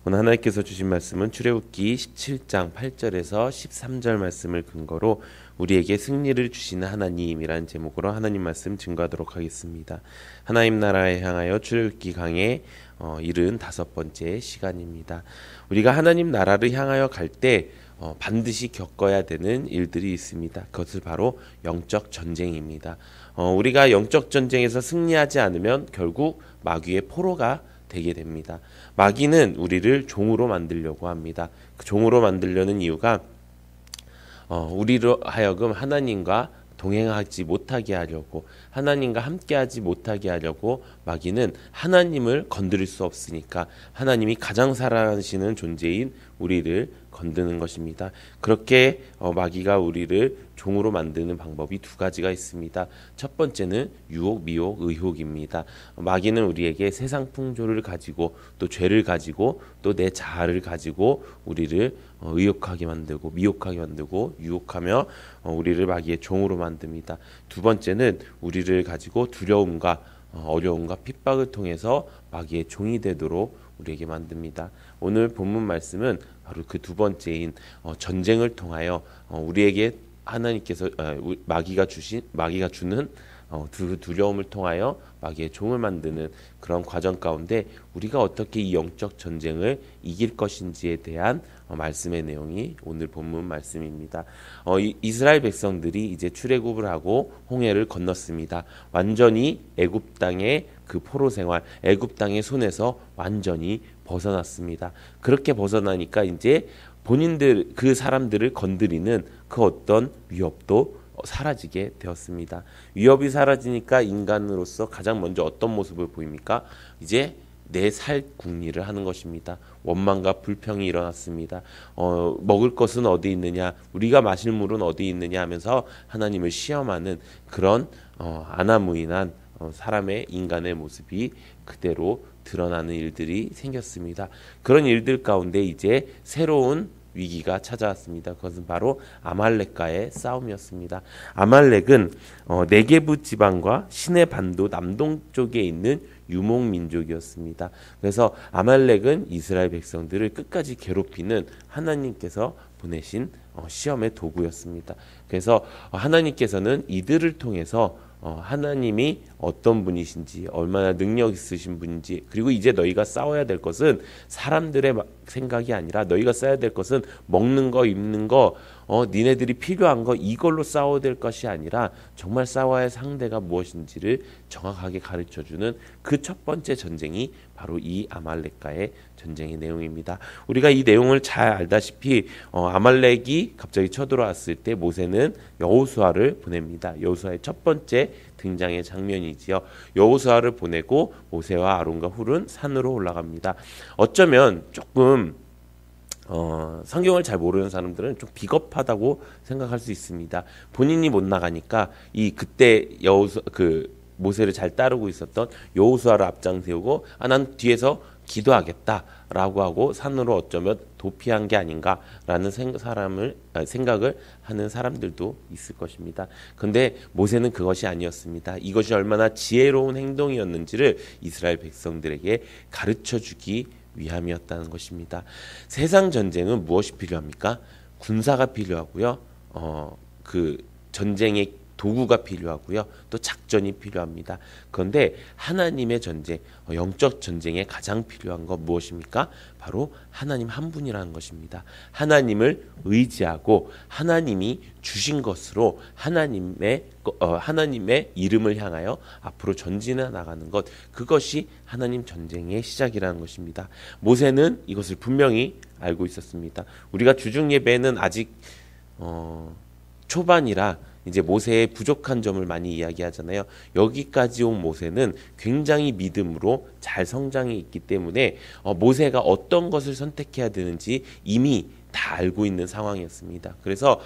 오늘 하나님께서 주신 말씀은 출애굽기 17장 8절에서 13절 말씀을 근거로 우리에게 승리를 주시는 하나님이라는 제목으로 하나님 말씀 증거하도록 하겠습니다. 하나님 나라에 향하여 출애굽기 강의 75번째 시간입니다. 우리가 하나님 나라를 향하여 갈 때 반드시 겪어야 되는 일들이 있습니다. 그것을 바로 영적 전쟁입니다. 우리가 영적 전쟁에서 승리하지 않으면 결국 마귀의 포로가 되게 됩니다. 마귀는 우리를 종으로 만들려고 합니다. 그 종으로 만들려는 이유가 우리로 하여금 하나님과 동행하지 못하게 하려고, 하나님과 함께하지 못하게 하려고 마귀는 하나님을 건드릴 수 없으니까 하나님이 가장 사랑하시는 존재인 우리를 건드는 것입니다. 그렇게 마귀가 우리를 종으로 만드는 방법이 두 가지가 있습니다. 첫 번째는 유혹, 미혹, 의혹입니다. 마귀는 우리에게 세상 풍조를 가지고 또 죄를 가지고 또 내 자아를 가지고 우리를 의혹하게 만들고 미혹하게 만들고 유혹하며 우리를 마귀의 종으로 만듭니다. 두 번째는 우리를 가지고 두려움과 어려움과 핍박을 통해서 마귀의 종이 되도록 우리에게 만듭니다. 오늘 본문 말씀은 바로 그 두 번째인 전쟁을 통하여 우리에게 하나님께서 마귀가 주는 두려움을 통하여 마귀의 종을 만드는 그런 과정 가운데 우리가 어떻게 이 영적 전쟁을 이길 것인지에 대한 말씀의 내용이 오늘 본문 말씀입니다. 이스라엘 백성들이 이제 출애굽을 하고 홍해를 건넜습니다. 완전히 애굽 땅의 그 포로 생활, 애굽 땅의 손에서 완전히 벗어났습니다. 그렇게 벗어나니까 이제 본인들 그 사람들을 건드리는 그 어떤 위협도 사라지게 되었습니다. 위협이 사라지니까 인간으로서 가장 먼저 어떤 모습을 보입니까? 이제 내 살 궁리를 하는 것입니다. 원망과 불평이 일어났습니다. 먹을 것은 어디 있느냐, 우리가 마실 물은 어디 있느냐 하면서 하나님을 시험하는 그런 안하무인한 사람의 인간의 모습이 그대로 드러나는 일들이 생겼습니다. 그런 일들 가운데 이제 새로운 위기가 찾아왔습니다. 그것은 바로 아말렉과의 싸움이었습니다. 아말렉은 네게부 지방과 시내 반도 남동쪽에 있는 유목민족이었습니다. 그래서 아말렉은 이스라엘 백성들을 끝까지 괴롭히는 하나님께서 보내신 시험의 도구였습니다. 그래서 하나님께서는 이들을 통해서 하나님이 어떤 분이신지, 얼마나 능력 있으신 분인지, 그리고 이제 너희가 싸워야 될 것은 사람들의 생각이 아니라 너희가 싸워야 될 것은 먹는 거, 입는 거, 니네들이 필요한 거, 이걸로 싸워야 될 것이 아니라 정말 싸워야 할 상대가 무엇인지를 정확하게 가르쳐주는 그 첫 번째 전쟁이 바로 이 아말렉과의 전쟁의 내용입니다. 우리가 이 내용을 잘 알다시피 아말렉이 갑자기 쳐들어왔을 때 모세는 여호수아를 보냅니다. 여호수아의 첫 번째 등장의 장면이지요. 여호수아를 보내고 모세와 아론과 훌은 산으로 올라갑니다. 어쩌면 조금 성경을 잘 모르는 사람들은 좀 비겁하다고 생각할 수 있습니다. 본인이 못 나가니까 그때 모세를 잘 따르고 있었던 여호수아를 앞장 세우고 난 뒤에서 기도하겠다라고 하고 산으로 어쩌면 도피한 게 아닌가라는 생각을 하는 사람들도 있을 것입니다. 그런데 모세는 그것이 아니었습니다. 이것이 얼마나 지혜로운 행동이었는지를 이스라엘 백성들에게 가르쳐주기 위함이었다는 것입니다. 세상 전쟁은 무엇이 필요합니까? 군사가 필요하고요. 그 전쟁의 도구가 필요하고요. 또 작전이 필요합니다. 그런데 하나님의 전쟁, 영적 전쟁에 가장 필요한 건 무엇입니까? 바로 하나님 한 분이라는 것입니다. 하나님을 의지하고 하나님이 주신 것으로 하나님의 이름을 향하여 앞으로 전진해 나가는 것, 그것이 하나님 전쟁의 시작이라는 것입니다. 모세는 이것을 분명히 알고 있었습니다. 우리가 주중 예배는 아직 초반이라 이제 모세의 부족한 점을 많이 이야기하잖아요. 여기까지 온 모세는 굉장히 믿음으로 잘 성장해 있기 때문에 모세가 어떤 것을 선택해야 되는지 이미 다 알고 있는 상황이었습니다. 그래서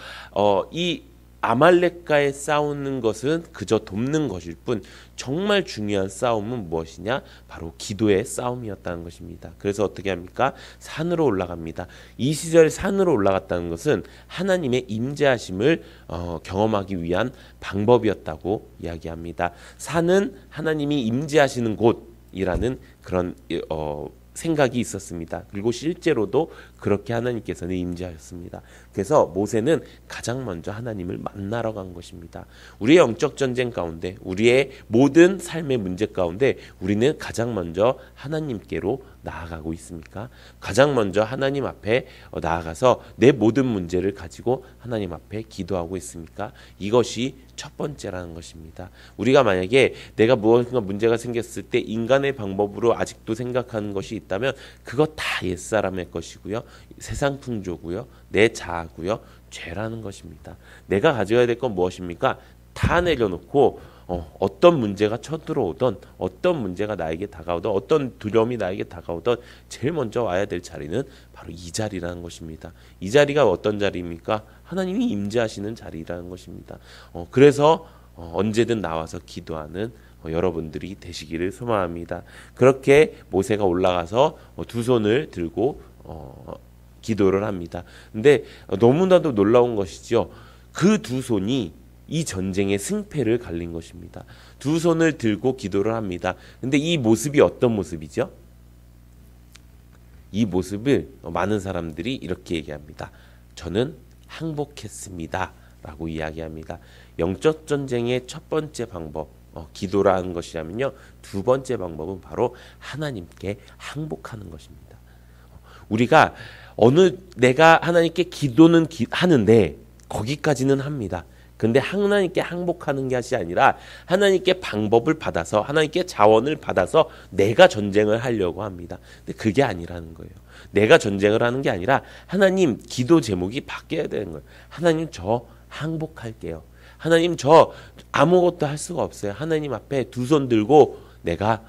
이 아말렉과의 싸우는 것은 그저 돕는 것일 뿐 정말 중요한 싸움은 무엇이냐? 바로 기도의 싸움이었다는 것입니다. 그래서 어떻게 합니까? 산으로 올라갑니다. 이 시절에 산으로 올라갔다는 것은 하나님의 임재하심을 경험하기 위한 방법이었다고 이야기합니다. 산은 하나님이 임재하시는 곳이라는 그런 생각이 있었습니다. 그리고 실제로도 그렇게 하나님께서는 임재하였습니다. 그래서 모세는 가장 먼저 하나님을 만나러 간 것입니다. 우리의 영적 전쟁 가운데, 우리의 모든 삶의 문제 가운데 우리는 가장 먼저 하나님께로 나아가고 있습니까? 가장 먼저 하나님 앞에 나아가서 내 모든 문제를 가지고 하나님 앞에 기도하고 있습니까? 이것이 첫 번째라는 것입니다. 우리가 만약에 내가 무언가 문제가 생겼을 때 인간의 방법으로 아직도 생각하는 것이 있다면 그것 다 옛사람의 것이고요. 세상 풍조고요. 내 자아고요. 죄라는 것입니다. 내가 가져야 될 건 무엇입니까? 다 내려놓고 어떤 문제가 쳐들어오던, 어떤 문제가 나에게 다가오던, 어떤 두려움이 나에게 다가오던 제일 먼저 와야 될 자리는 바로 이 자리라는 것입니다. 이 자리가 어떤 자리입니까? 하나님이 임재하시는 자리라는 것입니다. 그래서 언제든 나와서 기도하는 여러분들이 되시기를 소망합니다. 그렇게 모세가 올라가서 두 손을 들고 기도를 합니다. 근데 너무나도 놀라운 것이죠. 그 두 손이 이 전쟁의 승패를 갈린 것입니다. 두 손을 들고 기도를 합니다. 근데 이 모습이 어떤 모습이죠? 이 모습을 많은 사람들이 이렇게 얘기합니다. 저는 항복했습니다. 라고 이야기합니다. 영적 전쟁의 첫 번째 방법, 기도라는 것이라면요. 두 번째 방법은 바로 하나님께 항복하는 것입니다. 우리가 내가 하나님께 기도는 하는데 거기까지는 합니다. 근데 하나님께 항복하는 것이 아니라 하나님께 방법을 받아서, 하나님께 자원을 받아서 내가 전쟁을 하려고 합니다. 근데 그게 아니라는 거예요. 내가 전쟁을 하는 게 아니라 하나님, 기도 제목이 바뀌어야 되는 거예요. 하나님, 저 항복할게요. 하나님, 저 아무것도 할 수가 없어요. 하나님 앞에 두 손 들고 내가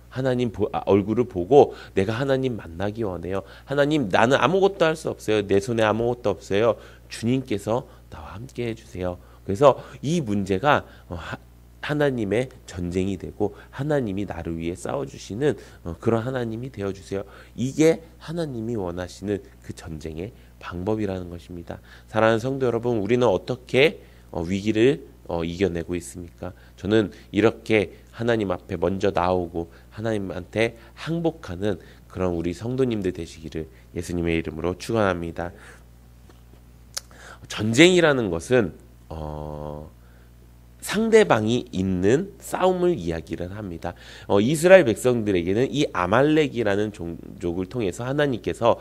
하나님 얼굴을 보고 내가 하나님 만나기 원해요. 하나님, 나는 아무것도 할 수 없어요. 내 손에 아무것도 없어요. 주님께서 나와 함께 해주세요. 그래서 이 문제가 하나님의 전쟁이 되고 하나님이 나를 위해 싸워주시는 그런 하나님이 되어주세요. 이게 하나님이 원하시는 그 전쟁의 방법이라는 것입니다. 사랑하는 성도 여러분, 우리는 어떻게 위기를 이겨내고 있습니까? 저는 이렇게 하나님 앞에 먼저 나오고 하나님한테 항복하는 그런 우리 성도님들 되시기를 예수님의 이름으로 축원합니다. 전쟁이라는 것은 상대방이 있는 싸움을 이야기를 합니다. 이스라엘 백성들에게는 이 아말렉이라는 종족을 통해서 하나님께서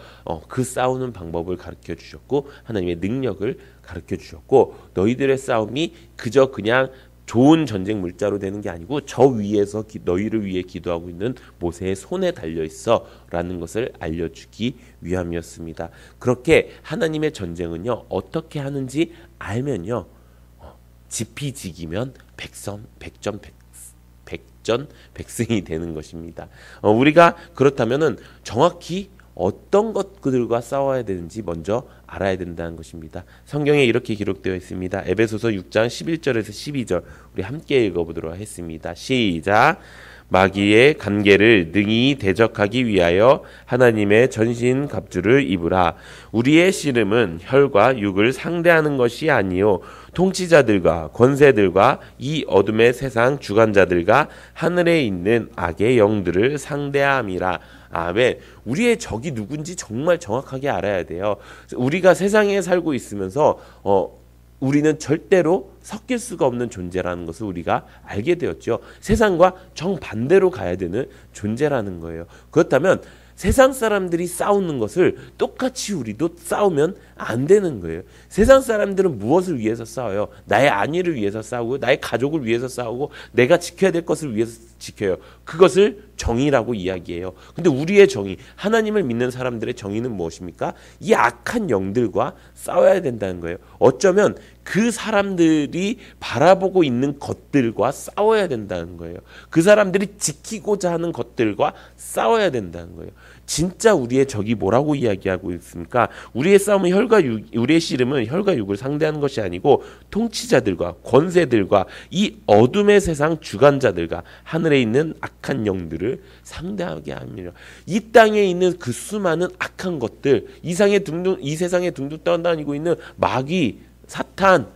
그 싸우는 방법을 가르쳐 주셨고 하나님의 능력을 가르쳐 주셨고, 너희들의 싸움이 그저 그냥 좋은 전쟁 물자로 되는 게 아니고 저 위에서 너희를 위해 기도하고 있는 모세의 손에 달려있어 라는 것을 알려주기 위함이었습니다. 그렇게 하나님의 전쟁은요, 어떻게 하는지 알면요, 지피지기면 백전백승이 되는 것입니다. 우리가 그렇다면은 정확히 어떤 것들과 싸워야 되는지 먼저 알아야 된다는 것입니다. 성경에 이렇게 기록되어 있습니다. 에베소서 6장 11절에서 12절 우리 함께 읽어보도록 하겠습니다. 시작. 마귀의 간계를 능히 대적하기 위하여 하나님의 전신 갑주를 입으라. 우리의 씨름은 혈과 육을 상대하는 것이 아니요 통치자들과 권세들과 이 어둠의 세상 주관자들과 하늘에 있는 악의 영들을 상대함이라. 아멘. 우리의 적이 누군지 정말 정확하게 알아야 돼요. 우리가 세상에 살고 있으면서 우리는 절대로 섞일 수가 없는 존재라는 것을 우리가 알게 되었죠. 세상과 정반대로 가야 되는 존재라는 거예요. 그렇다면 세상 사람들이 싸우는 것을 똑같이 우리도 싸우면 안 되는 거예요. 세상 사람들은 무엇을 위해서 싸워요? 나의 안위를 위해서 싸우고 나의 가족을 위해서 싸우고 내가 지켜야 될 것을 위해서 지켜요. 그것을 정의라고 이야기해요. 근데 우리의 정의, 하나님을 믿는 사람들의 정의는 무엇입니까? 이 악한 영들과 싸워야 된다는 거예요. 어쩌면 그 사람들이 바라보고 있는 것들과 싸워야 된다는 거예요. 그 사람들이 지키고자 하는 것들과 싸워야 된다는 거예요. 진짜 우리의 적이 뭐라고 이야기하고 있습니까? 우리의 싸움은 우리의 씨름은 혈과 육을 상대하는 것이 아니고 통치자들과 권세들과 이 어둠의 세상 주관자들과 하늘에 있는 악한 영들을 상대하게 합니다. 이 땅에 있는 그 수많은 악한 것들, 이 세상에 둥둥 떠다니고 있는 마귀, 사탄,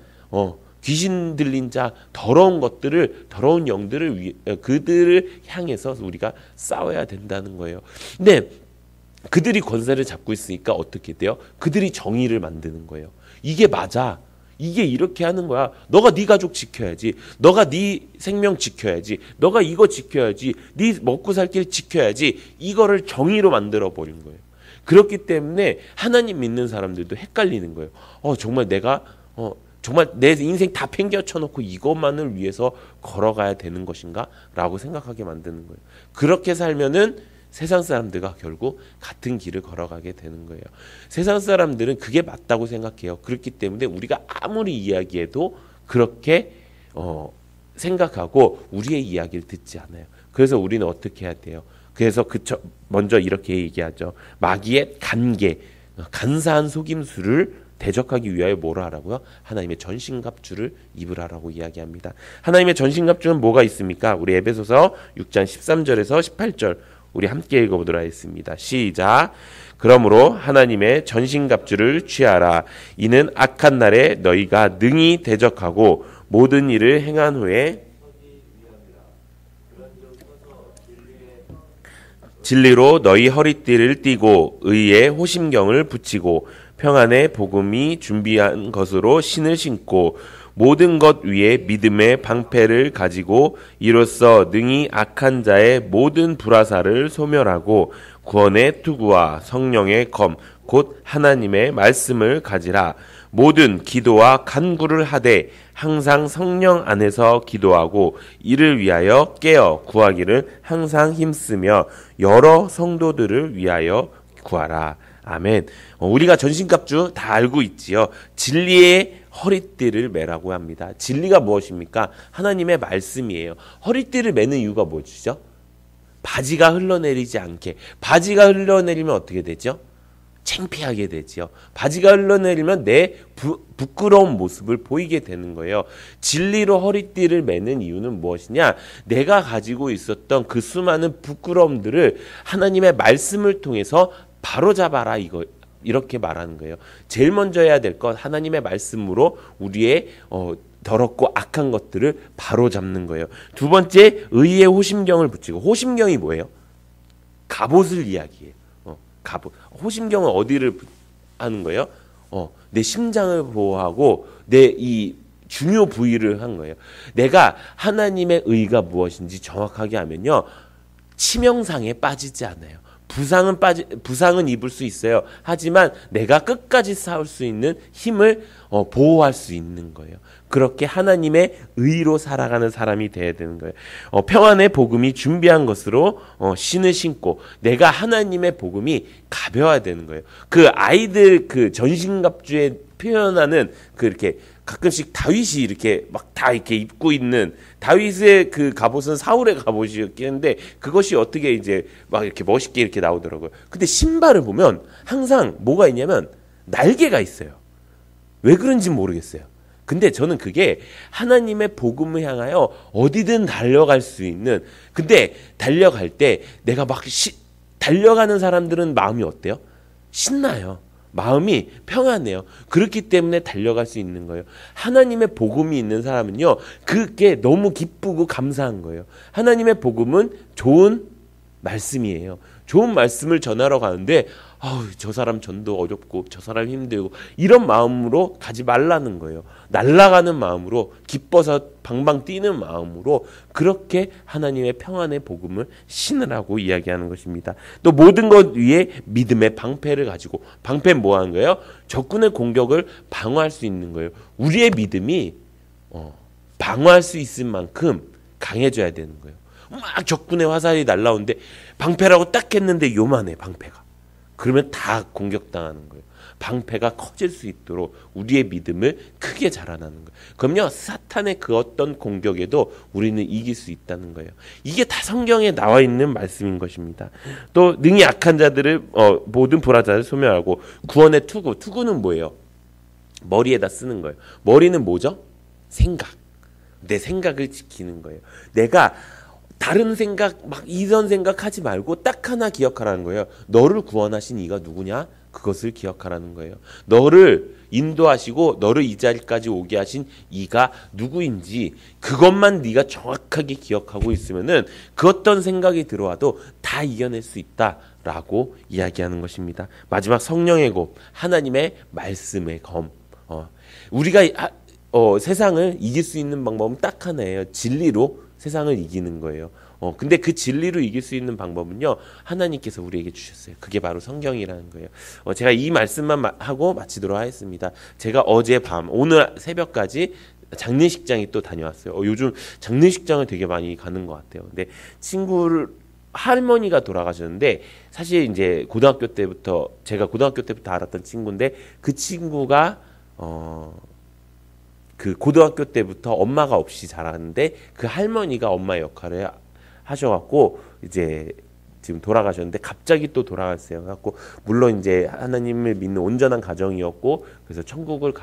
귀신 들린 자, 더러운 것들을, 더러운 영들을 그들을 향해서 우리가 싸워야 된다는 거예요. 근데 그들이 권세를 잡고 있으니까 어떻게 돼요? 그들이 정의를 만드는 거예요. 이게 맞아. 이게 이렇게 하는 거야. 너가 네 가족 지켜야지. 너가 네 생명 지켜야지. 너가 이거 지켜야지. 네 먹고 살 길 지켜야지. 이거를 정의로 만들어 버린 거예요. 그렇기 때문에 하나님 믿는 사람들도 헷갈리는 거예요. 정말 내가 정말 내 인생 다 팽개쳐놓고 이것만을 위해서 걸어가야 되는 것인가? 라고 생각하게 만드는 거예요. 그렇게 살면은 세상 사람들과 결국 같은 길을 걸어가게 되는 거예요. 세상 사람들은 그게 맞다고 생각해요. 그렇기 때문에 우리가 아무리 이야기해도 그렇게 생각하고 우리의 이야기를 듣지 않아요. 그래서 우리는 어떻게 해야 돼요? 그래서 먼저 이렇게 얘기하죠. 마귀의 간사한 속임수를 대적하기 위하여 뭐라 하라고요? 하나님의 전신갑주를 입으라라고 이야기합니다. 하나님의 전신갑주는 뭐가 있습니까? 우리 에베소서 6장 13절에서 18절 우리 함께 읽어보도록 하겠습니다. 시작. 그러므로 하나님의 전신갑주를 취하라. 이는 악한 날에 너희가 능히 대적하고 모든 일을 행한 후에 진리로 너희 허리띠를 띠고 의의 호심경을 붙이고 평안의 복음이 준비한 것으로 신을 신고 모든 것 위에 믿음의 방패를 가지고 이로써 능히 악한 자의 모든 불화살을 소멸하고 구원의 투구와 성령의 검 곧 하나님의 말씀을 가지라. 모든 기도와 간구를 하되 항상 성령 안에서 기도하고 이를 위하여 깨어 구하기를 항상 힘쓰며 여러 성도들을 위하여 구하라. 아멘. 우리가 전신갑주 다 알고 있지요. 진리의 허리띠를 매라고 합니다. 진리가 무엇입니까? 하나님의 말씀이에요. 허리띠를 매는 이유가 뭐죠? 바지가 흘러내리지 않게. 바지가 흘러내리면 어떻게 되죠? 창피하게 되지요. 바지가 흘러내리면 내 부끄러운 모습을 보이게 되는 거예요. 진리로 허리띠를 매는 이유는 무엇이냐? 내가 가지고 있었던 그 수많은 부끄러움들을 하나님의 말씀을 통해서 바로잡아라, 이렇게 말하는 거예요. 제일 먼저 해야 될 것, 하나님의 말씀으로 우리의 더럽고 악한 것들을 바로잡는 거예요. 두 번째, 의의 호심경을 붙이고. 호심경이 뭐예요? 갑옷을 이야기해요. 갑옷. 호심경은 어디를 하는 거예요? 내 심장을 보호하고 내 이 중요 부위를 한 거예요. 내가 하나님의 의가 무엇인지 정확하게 하면요, 치명상에 빠지지 않아요. 부상은 입을 수 있어요. 하지만 내가 끝까지 싸울 수 있는 힘을 보호할 수 있는 거예요. 그렇게 하나님의 의로 살아가는 사람이 돼야 되는 거예요. 평안의 복음이 준비한 것으로 신을 신고 내가 하나님의 복음이 가벼워야 되는 거예요. 그 아이들 그 전신갑주에 표현하는 그 이렇게 가끔씩 다윗이 이렇게 막 다 이렇게 입고 있는 다윗의 그 갑옷은 사울의 갑옷이었긴 한데 그것이 어떻게 이제 막 이렇게 멋있게 이렇게 나오더라고요. 근데 신발을 보면 항상 뭐가 있냐면 날개가 있어요. 왜 그런지 모르겠어요. 근데 저는 그게 하나님의 복음을 향하여 어디든 달려갈 수 있는, 근데 달려갈 때 내가 막 달려가는 사람들은 마음이 어때요? 신나요. 마음이 평안해요. 그렇기 때문에 달려갈 수 있는 거예요. 하나님의 복음이 있는 사람은요, 그게 너무 기쁘고 감사한 거예요. 하나님의 복음은 좋은 말씀이에요. 좋은 말씀을 전하러 가는데 저 사람 전도 어렵고 저 사람 힘들고 이런 마음으로 가지 말라는 거예요. 날아가는 마음으로, 기뻐서 방방 뛰는 마음으로 그렇게 하나님의 평안의 복음을 신으라고 이야기하는 것입니다. 또 모든 것 위에 믿음의 방패를 가지고, 방패는 뭐 하는 거예요? 적군의 공격을 방어할 수 있는 거예요. 우리의 믿음이 방어할 수 있을 만큼 강해져야 되는 거예요. 막 적군의 화살이 날라오는데 방패라고 딱 했는데 요만해, 방패가. 그러면 다 공격당하는 거예요. 방패가 커질 수 있도록 우리의 믿음을 크게 자라나는 거예요. 그럼요, 사탄의 그 어떤 공격에도 우리는 이길 수 있다는 거예요. 이게 다 성경에 나와 있는 말씀인 것입니다. 또 능히 악한 자들을 모든 불화자를 소멸하고 구원의 투구. 투구는 뭐예요? 머리에다 쓰는 거예요. 머리는 뭐죠? 생각. 내 생각을 지키는 거예요. 내가 다른 생각 막 이런 생각하지 말고 딱 하나 기억하라는 거예요. 너를 구원하신 이가 누구냐? 그것을 기억하라는 거예요. 너를 인도하시고 너를 이 자리까지 오게 하신 이가 누구인지 그것만 네가 정확하게 기억하고 있으면은 그 어떤 생각이 들어와도 다 이겨낼 수 있다라고 이야기하는 것입니다. 마지막 성령의 검, 하나님의 말씀의 검. 우리가 세상을 이길 수 있는 방법은 딱 하나예요. 진리로 세상을 이기는 거예요. 근데 그 진리로 이길 수 있는 방법은요, 하나님께서 우리에게 주셨어요. 그게 바로 성경이라는 거예요. 제가 이 말씀만 하고 마치도록 하겠습니다. 제가 어젯밤, 오늘 새벽까지 장례식장에 또 다녀왔어요. 요즘 장례식장을 되게 많이 가는 것 같아요. 근데 할머니가 돌아가셨는데, 사실 이제 제가 고등학교 때부터 알았던 친구인데, 그 친구가, 그 고등학교 때부터 엄마가 없이 자랐는데 그 할머니가 엄마 역할을 하셔갖고 이제 지금 돌아가셨는데 갑자기 또 돌아갔어요. 갖고 물론 이제 하나님을 믿는 온전한 가정이었고 그래서 천국을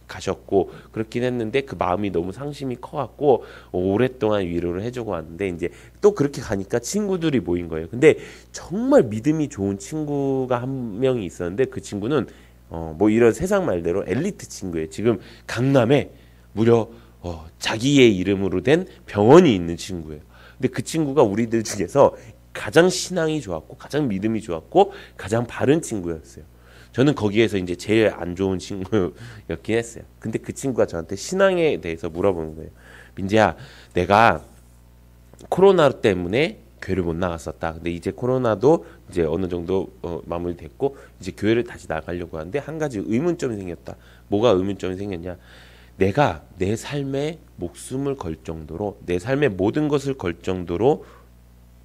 가셨고 그렇긴 했는데 그 마음이 너무 상심이 커갖고 오랫동안 위로를 해주고 왔는데 이제 또 그렇게 가니까 친구들이 모인 거예요. 근데 정말 믿음이 좋은 친구가 한 명이 있었는데 그 친구는 뭐 이런 세상 말대로 엘리트 친구예요. 지금 강남에 무려 자기의 이름으로 된 병원이 있는 친구예요. 근데 그 친구가 우리들 중에서 가장 신앙이 좋았고 가장 믿음이 좋았고 가장 바른 친구였어요. 저는 거기에서 이제 제일 안 좋은 친구였긴 했어요. 근데 그 친구가 저한테 신앙에 대해서 물어보는 거예요. 민재야, 내가 코로나 때문에 교회를 못 나갔었다. 근데 이제 코로나도 이제 어느 정도 마무리됐고 이제 교회를 다시 나가려고 하는데 한 가지 의문점이 생겼다. 뭐가 의문점이 생겼냐? 내가 내 삶에 목숨을 걸 정도로 내 삶의 모든 것을 걸 정도로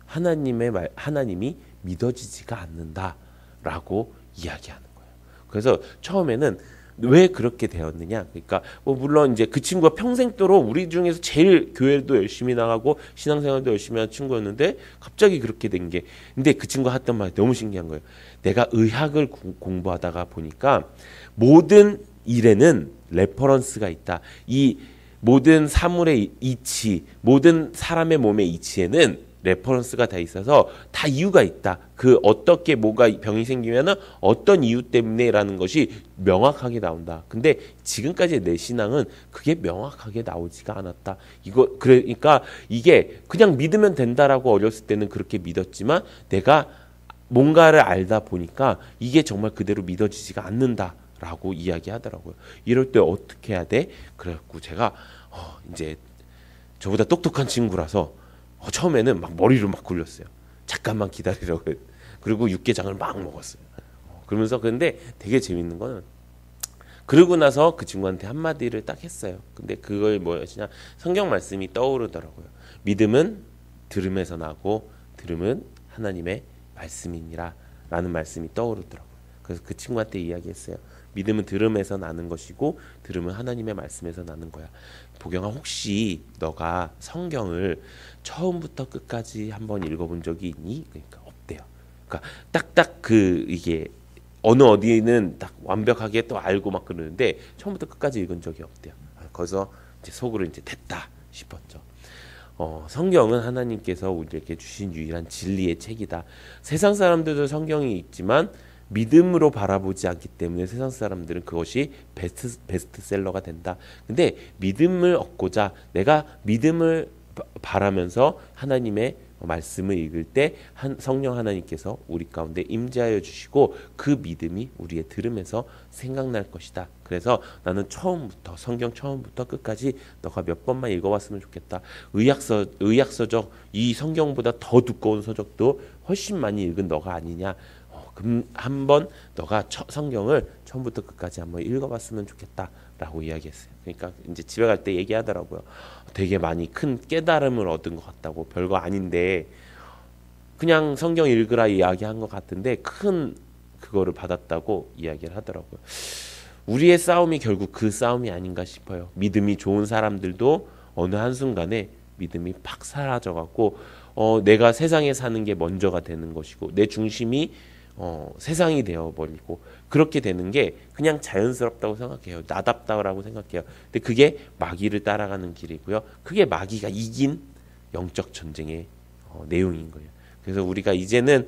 하나님이 믿어지지가 않는다라고 이야기하는 거예요. 그래서 처음에는 왜 그렇게 되었느냐? 그러니까 물론 이제 그 친구가 평생도록 우리 중에서 제일 교회도 열심히 나가고 신앙생활도 열심히 하는 친구였는데 갑자기 그렇게 된 게, 근데 그 친구가 했던 말이 너무 신기한 거예요. 내가 의학을 공부하다가 보니까 모든 일에는 레퍼런스가 있다. 이 모든 사물의 이치, 모든 사람의 몸의 이치에는 레퍼런스가 다 있어서 다 이유가 있다. 그 어떻게 뭐가 병이 생기면은 어떤 이유 때문에라는 것이 명확하게 나온다. 근데 지금까지 내 신앙은 그게 명확하게 나오지가 않았다. 그러니까 이게 그냥 믿으면 된다라고 어렸을 때는 그렇게 믿었지만 내가 뭔가를 알다 보니까 이게 정말 그대로 믿어지지가 않는다라고 이야기하더라고요. 이럴 때 어떻게 해야 돼? 그래갖고 제가 이제 저보다 똑똑한 친구라서 처음에는 막 머리를 막 굴렸어요. 잠깐만 기다리라고. 그리고 육개장을 막 먹었어요. 그러면서 근데 되게 재밌는 거는 그러고 나서 그 친구한테 한마디를 딱 했어요. 근데 그걸 뭐였냐? 성경 말씀이 떠오르더라고요. 믿음은 들음에서 나고 들음은 하나님의 말씀이니라 라는 말씀이 떠오르더라고요. 그래서 그 친구한테 이야기했어요. 믿음은 들음에서 나는 것이고 들음은 하나님의 말씀에서 나는 거야. 보경아, 혹시 너가 성경을 처음부터 끝까지 한번 읽어본 적이 있니? 그러니까 없대요. 그러니까 딱딱 이게 어디는 딱 완벽하게 또 알고 막 그러는데 처음부터 끝까지 읽은 적이 없대요. 거기서 이제 속으로 이제 됐다 싶었죠. 성경은 하나님께서 우리에게 주신 유일한 진리의 책이다. 세상 사람들도 성경이 있지만 믿음으로 바라보지 않기 때문에 세상 사람들은 그것이 베스트셀러가 된다. 근데 믿음을 얻고자 내가 믿음을 바라면서 하나님의 말씀을 읽을 때 성령 하나님께서 우리 가운데 임재하여 주시고 그 믿음이 우리의 들음에서 생각날 것이다. 그래서 나는 성경 처음부터 끝까지 너가 몇 번만 읽어봤으면 좋겠다. 의학서적 이 성경보다 더 두꺼운 서적도 훨씬 많이 읽은 너가 아니냐. 그럼 한번 너가 성경을 처음부터 끝까지 한번 읽어봤으면 좋겠다라고 이야기했어요. 그러니까 이제 집에 갈 때 얘기하더라고요. 되게 많이 큰 깨달음을 얻은 것 같다고. 별거 아닌데 그냥 성경 읽으라 이야기한 것 같은데 큰 그거를 받았다고 이야기를 하더라고요. 우리의 싸움이 결국 그 싸움이 아닌가 싶어요. 믿음이 좋은 사람들도 어느 한순간에 믿음이 팍 사라져갖고 내가 세상에 사는 게 먼저가 되는 것이고 내 중심이 세상이 되어버리고 그렇게 되는 게 그냥 자연스럽다고 생각해요. 나답다라고 생각해요. 근데 그게 마귀를 따라가는 길이고요. 그게 마귀가 이긴 영적 전쟁의 내용인 거예요. 그래서 우리가 이제는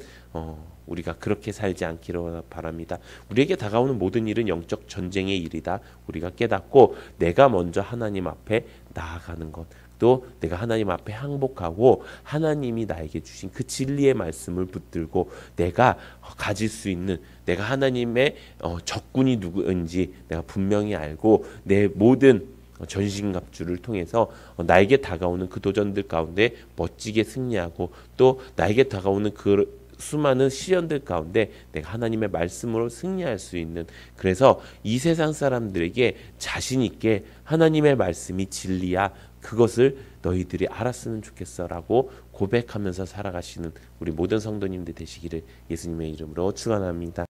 우리가 그렇게 살지 않기를 바랍니다. 우리에게 다가오는 모든 일은 영적 전쟁의 일이다. 우리가 깨닫고 내가 먼저 하나님 앞에 나아가는 것, 또 내가 하나님 앞에 항복하고 하나님이 나에게 주신 그 진리의 말씀을 붙들고 내가 가질 수 있는, 내가 하나님의 적군이 누구인지 내가 분명히 알고 내 모든 전신갑주를 통해서 나에게 다가오는 그 도전들 가운데 멋지게 승리하고, 또 나에게 다가오는 그 수많은 시련들 가운데 내가 하나님의 말씀으로 승리할 수 있는, 그래서 이 세상 사람들에게 자신 있게 하나님의 말씀이 진리야, 그것을 너희들이 알았으면 좋겠어라고 고백하면서 살아가시는 우리 모든 성도님들 되시기를 예수님의 이름으로 축원합니다.